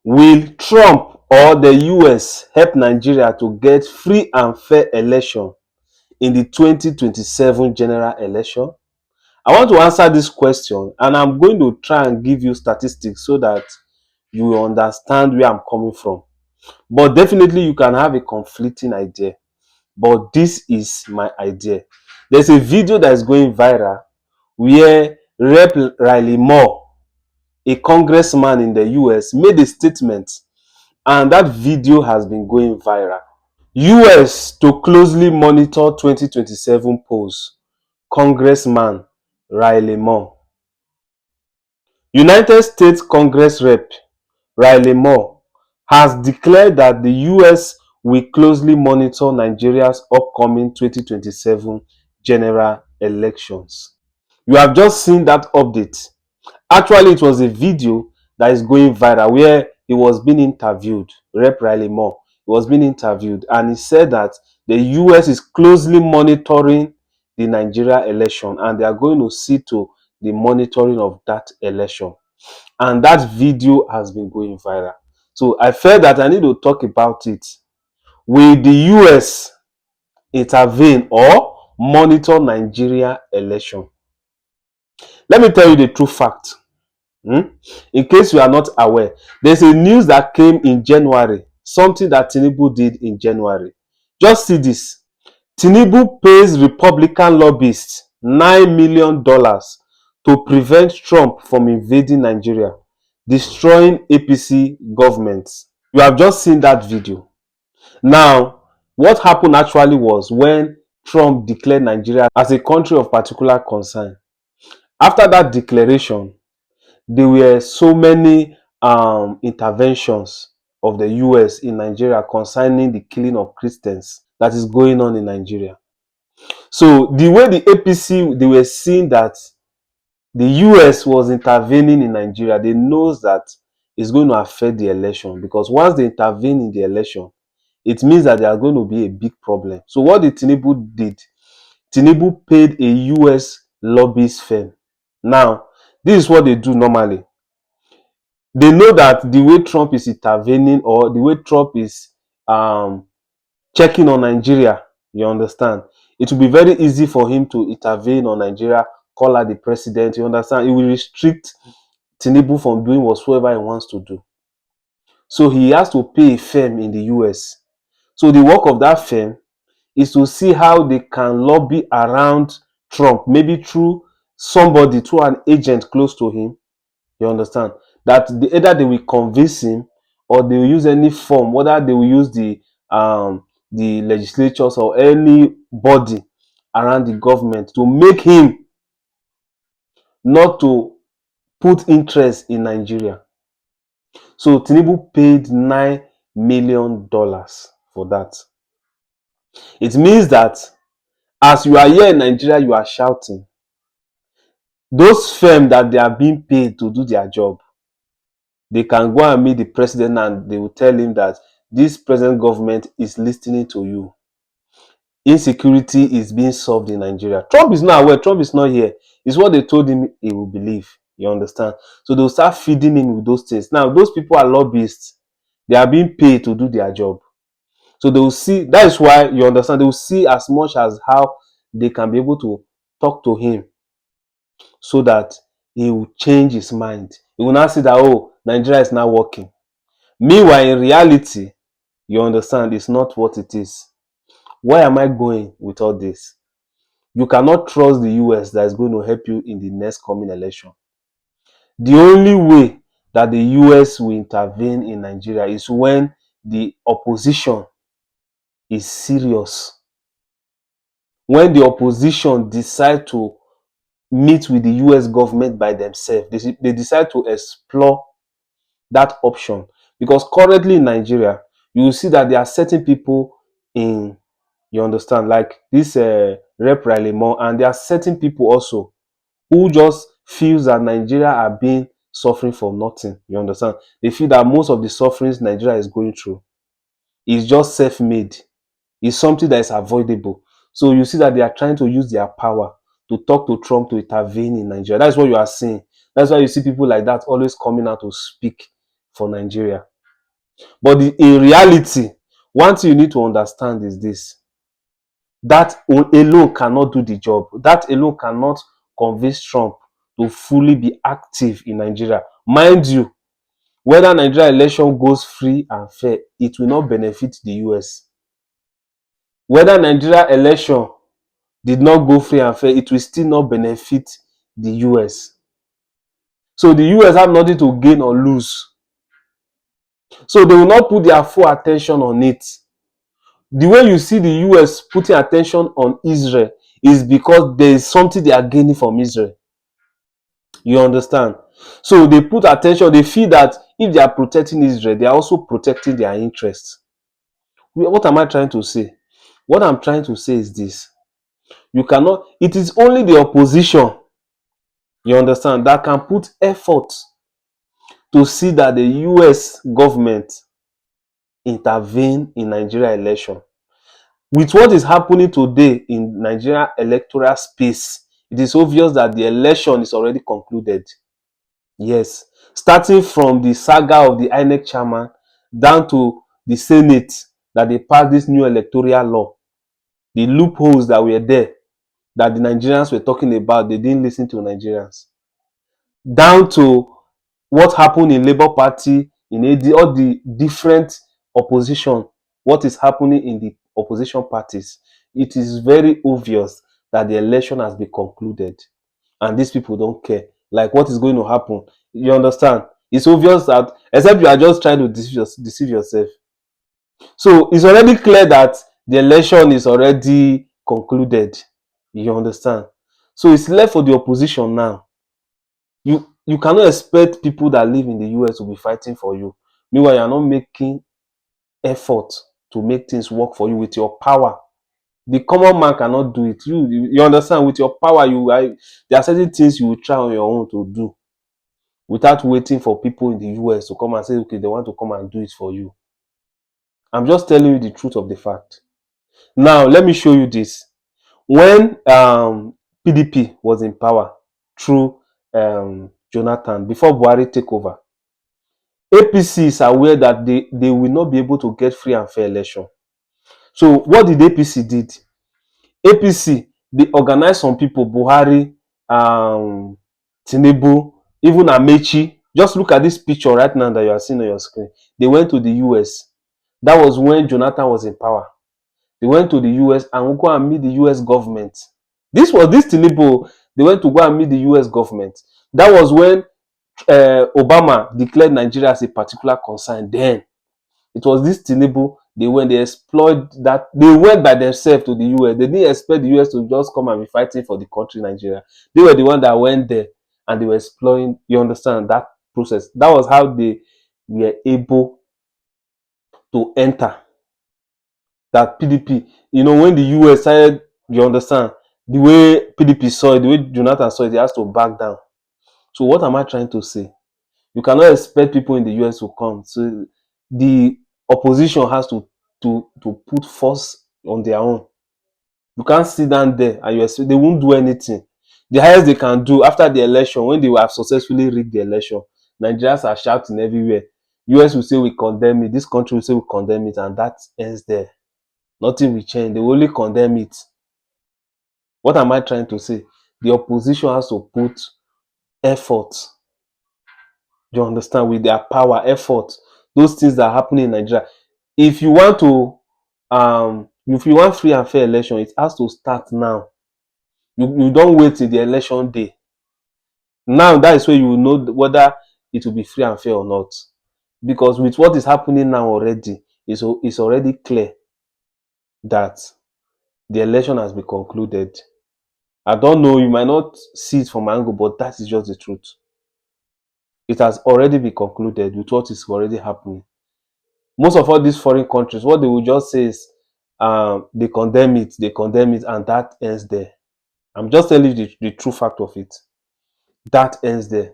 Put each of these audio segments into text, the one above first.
Will Trump or the US help Nigeria to get free and fair election in the 2027 general election? I want to answer this question, and I'm going to try and give you statistics so that you will understand where I'm coming from. But definitely you can have a conflicting idea. But this is my idea. There's a video that is going viral where Rep. Riley Moore, a congressman in the US, made a statement, and that video has been going viral. US to closely monitor 2027 polls. Congressman Riley Moore. United States Congress Rep. Riley Moore has declared that the US will closely monitor Nigeria's upcoming 2027 general elections. You have just seen that update. Actually, it was a video that is going viral where he was being interviewed. Rep. Riley Moore, he was being interviewed, and he said that the US is closely monitoring the Nigeria election, and they are going to see to the monitoring of that election. And that video has been going viral. So I felt that I need to talk about it. Will the US intervene or monitor Nigeria election? Let me tell you the true fact. In case you are not aware, there's a news that came in January, something that Tinubu did in January. Just see this. Tinubu pays Republican lobbyists $9 million to prevent Trump from invading Nigeria, destroying APC government. You have just seen that video. Now, what happened actually was when Trump declared Nigeria as a country of particular concern. After that declaration, there were so many interventions of the US in Nigeria concerning the killing of Christians that is going on in Nigeria. So the way the APC, they were seeing that the US was intervening in Nigeria, they knows that it's going to affect the election, because once they intervene in the election, it means that there are going to be a big problem. So what the Tinubu did, Tinubu paid a US lobbyist firm. Now, this is what they do normally. They know that the way Trump is intervening, or the way Trump is checking on Nigeria, you understand, it will be very easy for him to intervene on Nigeria, call out the president, you understand. It will restrict Tinubu from doing whatsoever he wants to do. So he has to pay a firm in the US. So the work of that firm is to see how they can lobby around Trump, maybe through somebody, through an agent close to him, you understand, that either they will convince him, or they will use any form, whether they will use the legislatures or any body around the government, to make him not to put interest in Nigeria. So Tinubu paid $9 million for that. It means that as you are here in Nigeria, you are shouting. Those firms that they are being paid to do their job, they can go and meet the president and they will tell him that this present government is listening to you. Insecurity is being solved in Nigeria. Trump is not aware. Trump is not here. It's what they told him he will believe. You understand? So they'll start feeding him with those things. Now, those people are lobbyists. They are being paid to do their job. So they will see. That is why, you understand, they will see as much as how they can be able to talk to him so that he will change his mind. He will not see that, oh, Nigeria is not working. Meanwhile, in reality, you understand, it's not what it is. Why am I going with all this? You cannot trust the US that is going to help you in the next coming election. The only way that the US will intervene in Nigeria is when the opposition is serious. When the opposition decide to meet with the US government by themselves, they decide to explore that option. Because currently in Nigeria, you will see that there are certain people in, you understand, like this Rep. Riley Moore, and there are certain people also who just feels that Nigeria are being suffering for nothing. You understand? They feel that most of the sufferings Nigeria is going through is just self-made. It's something that is avoidable. So you see that they are trying to use their power to talk to Trump to intervene in Nigeria. That's what you are seeing. That's why you see people like that always coming out to speak for Nigeria. But in reality, one thing you need to understand is this: that alone cannot do the job. That alone cannot convince Trump to fully be active in Nigeria. Mind you, whether Nigeria election goes free and fair, it will not benefit the US. Whether Nigeria election did not go free and fair, it will still not benefit the US. So the US have nothing to gain or lose. So they will not put their full attention on it. The way you see the US putting attention on Israel is because there is something they are gaining from Israel. You understand? So they put attention, they feel that if they are protecting Israel, they are also protecting their interests. What am I trying to say? What I'm trying to say is this: you cannot, it is only the opposition, you understand, that can put effort to see that the US government intervene in Nigeria election. With what is happening today in Nigeria electoral space, it is obvious that the election is already concluded. Yes, starting from the saga of the INEC chairman down to the Senate that they passed this new electoral law, the loopholes that were there that the Nigerians were talking about, they didn't listen to Nigerians. Down to what happened in Labour Party, in AD, all the different opposition, what is happening in the opposition parties. It is very obvious that the election has been concluded and these people don't care. Like, what is going to happen? You understand? It's obvious that, except you are just trying to deceive yourself. So it's already clear that the election is already concluded. You understand? So it's left for the opposition now. You cannot expect people that live in the US to be fighting for you. Meanwhile, you're not making effort to make things work for you with your power. The common man cannot do it. You understand? With your power, there are certain things you will try on your own to do without waiting for people in the US to come and say, okay, they want to come and do it for you. I'm just telling you the truth of the fact. Now, let me show you this. When PDP was in power through Jonathan, before Buhari take over, APC is aware that they will not be able to get free and fair election. So what did APC did? APC, they organized some people, Buhari, Tinubu, even Amechi. Just look at this picture right now that you are seeing on your screen. They went to the US. That was when Jonathan was in power. They went to the US and go and meet the US government. This Tinubu. They went to go and meet the US government. That was when Obama declared Nigeria as a particular concern. Then it was this Tinubu. They explored that. They went by themselves to the US. They didn't expect the US to just come and be fighting for the country Nigeria. They were the one that went there and they were exploring. You understand that process? That was how they were able to enter that PDP. You know, when the US started, you understand the way PDP saw it, the way Jonathan saw it, they has to back down. So what am I trying to say? You cannot expect people in the US to come. So the opposition has to put force on their own. You can't sit down there and you expect they won't do anything. The highest they can do after the election, when they have successfully rigged the election, Nigerians are shouting everywhere. US will say we condemn it, this country will say we condemn it, and that ends there. Nothing will change. They will only condemn it. What am I trying to say? The opposition has to put effort. Do you understand? With their power, effort, those things that are happening in Nigeria. If you want to, if you want free and fair election, it has to start now. You don't wait till the election day. Now that is where you will know whether it will be free and fair or not. Because with what is happening now already, it's already clear that the election has been concluded. I don't know, you might not see it from my angle, but that is just the truth. It has already been concluded with what is already happening. Most of all these foreign countries, what they will just say is they condemn it, and that ends there. I'm just telling you the true fact of it. That ends there.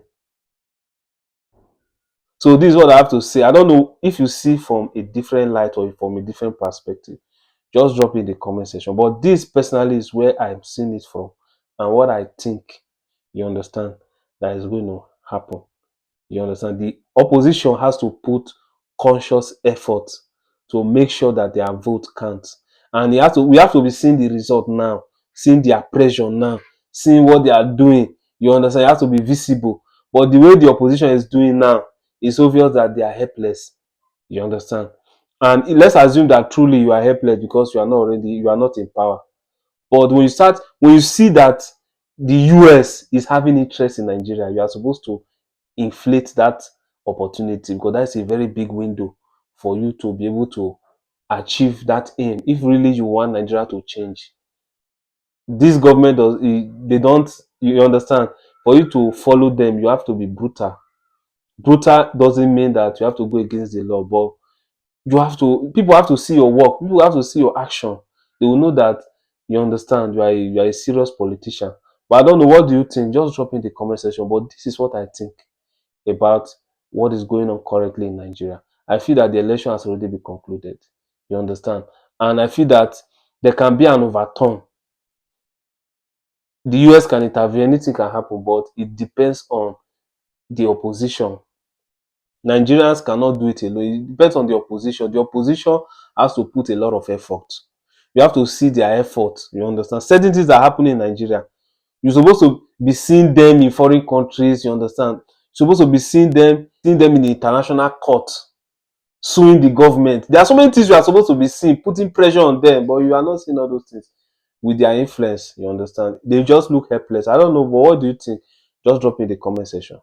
So this is what I have to say. I don't know if you see from a different light or from a different perspective. Just drop in the comment section. But this personally is where I'm seeing it from and what I think, you understand, that is going to happen. You understand? The opposition has to put conscious effort to make sure that their vote counts. And we have to be seeing the result now, seeing their pressure now, seeing what they are doing. You understand? It has to be visible. But the way the opposition is doing now, it's obvious that they are helpless. You understand? And let's assume that truly you are helpless because you are not in power. But when you see that the US is having interest in Nigeria, you are supposed to inflate that opportunity, because that's a very big window for you to be able to achieve that aim. If really you want Nigeria to change, this government they don't, you understand, for you to follow them, you have to be brutal. Brutal doesn't mean that you have to go against the law, but people have to see your work, people have to see your action. They will know that you understand, you are a serious politician. But I don't know, what do you think? Just drop in the comment section. But this is what I think about what is going on currently in Nigeria. I feel that the election has already been concluded. You understand? And I feel that there can be an overturn. The US can intervene, anything can happen, but it depends on the opposition. Nigerians cannot do it alone. It depends on the opposition. The opposition has to put a lot of effort. You have to see their effort. You understand? Certain things that happen in Nigeria, you're supposed to be seeing them in foreign countries. You understand? You're supposed to be seeing them in the international court, suing the government. There are so many things you are supposed to be seeing, putting pressure on them, but you are not seeing all those things with their influence. You understand? They just look helpless. I don't know, but what do you think? Just drop in the comment section.